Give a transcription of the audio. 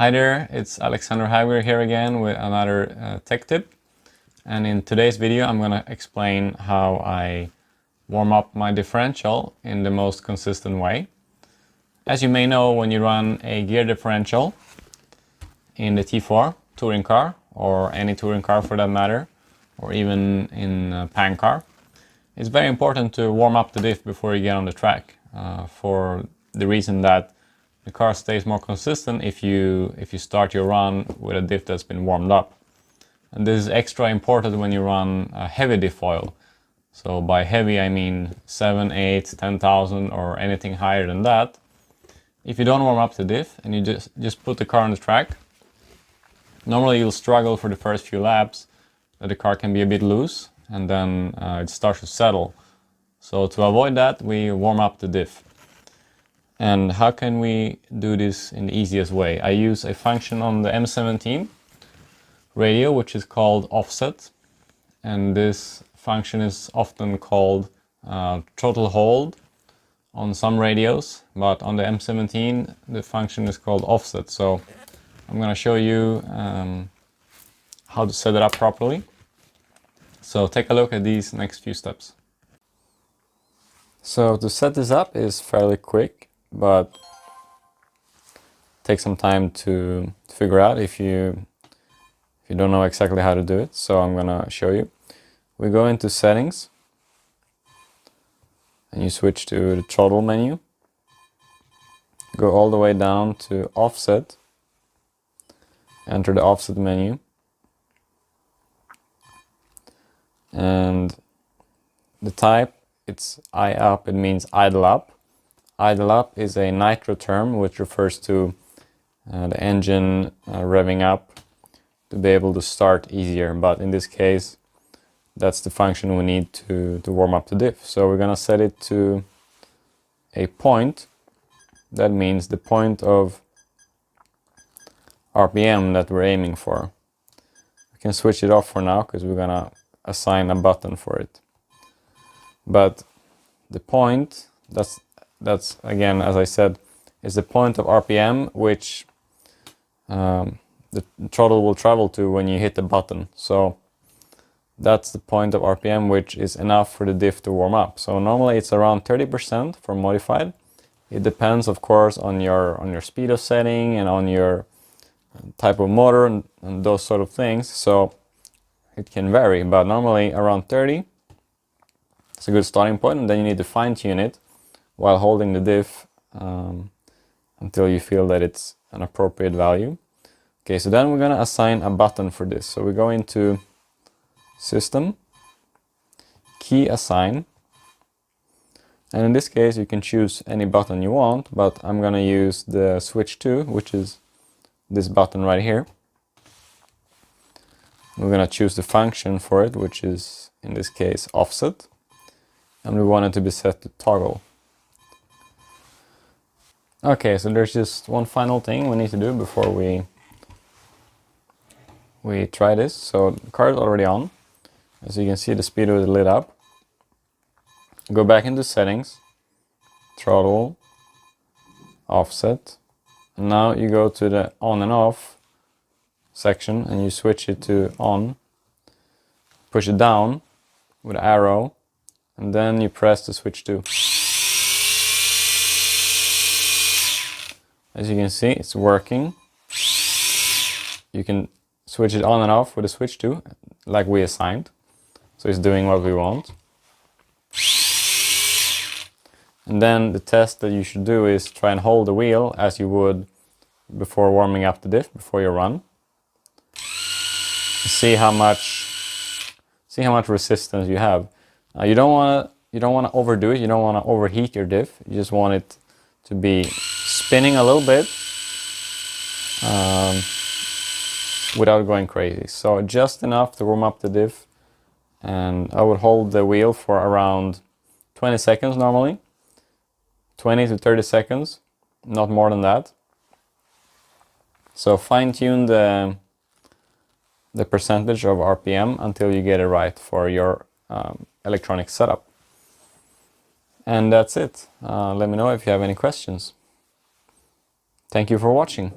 Hi there, it's Alexander Hagberg here again with another tech tip. And in today's video I'm going to explain how I warm up my differential in the most consistent way. As you may know, when you run a gear differential in the T4 touring car, or any touring car for that matter, or even in a pan car, it's very important to warm up the diff before you get on the track, for the reason that the car stays more consistent if you start your run with a diff that's been warmed up. And this is extra important when you run a heavy diff oil. So by heavy I mean 7, 8, 10,000 or anything higher than that. If you don't warm up the diff and you just put the car on the track, normally you'll struggle for the first few laps, that the car can be a bit loose and then it starts to settle. So to avoid that, we warm up the diff. And how can we do this in the easiest way? I use a function on the M17 radio which is called offset, and this function is often called throttle hold on some radios, but on the M17 the function is called offset. So I'm going to show you how to set it up properly. So take a look at these next few steps. So to set this up is fairly quick, but takes some time to figure out if you don't know exactly how to do it. So I'm gonna show you. We go into settings and you switch to the throttle menu, go all the way down to offset, enter the offset menu, and the type, it's I up, it means idle up. Idle up is a nitro term which refers to the engine revving up to be able to start easier, but in this case that's the function we need to warm up the diff. So we're gonna set it to a point. That means the point of RPM that we're aiming for. We can switch it off for now because we're gonna assign a button for it. But the point, that's again, as I said, is the point of RPM which the throttle will travel to when you hit the button. So that's the point of RPM which is enough for the diff to warm up. So normally it's around 30% for modified. It depends of course on your speedo setting and on your type of motor and those sort of things. So it can vary, but normally around 30 is a good starting point, and then you need to fine tune it while holding the diff until you feel that it's an appropriate value. Okay, so then we're going to assign a button for this. So we go into System, Key Assign, and in this case you can choose any button you want, but I'm going to use the switch to, which is this button right here. We're going to choose the function for it, which is in this case offset, and we want it to be set to toggle. Okay, so there's just one final thing we need to do before we try this. So the car is already on. As you can see, the speedo is lit up. Go back into settings, throttle, offset, and now you go to the on and off section and you switch it to on, push it down with an arrow, and then you press the switch to. As you can see, it's working. You can switch it on and off with a switch to, like we assigned. So it's doing what we want. And then the test that you should do is try and hold the wheel as you would before warming up the diff, before you run. See how much resistance you have. You don't want to overdo it. You don't want to overheat your diff. You just want it to be spinning a little bit without going crazy. So just enough to warm up the diff, and I would hold the wheel for around 20 seconds normally. 20 to 30 seconds, not more than that. So fine tune the percentage of RPM until you get it right for your electronic setup. And that's it. Let me know if you have any questions. Thank you for watching.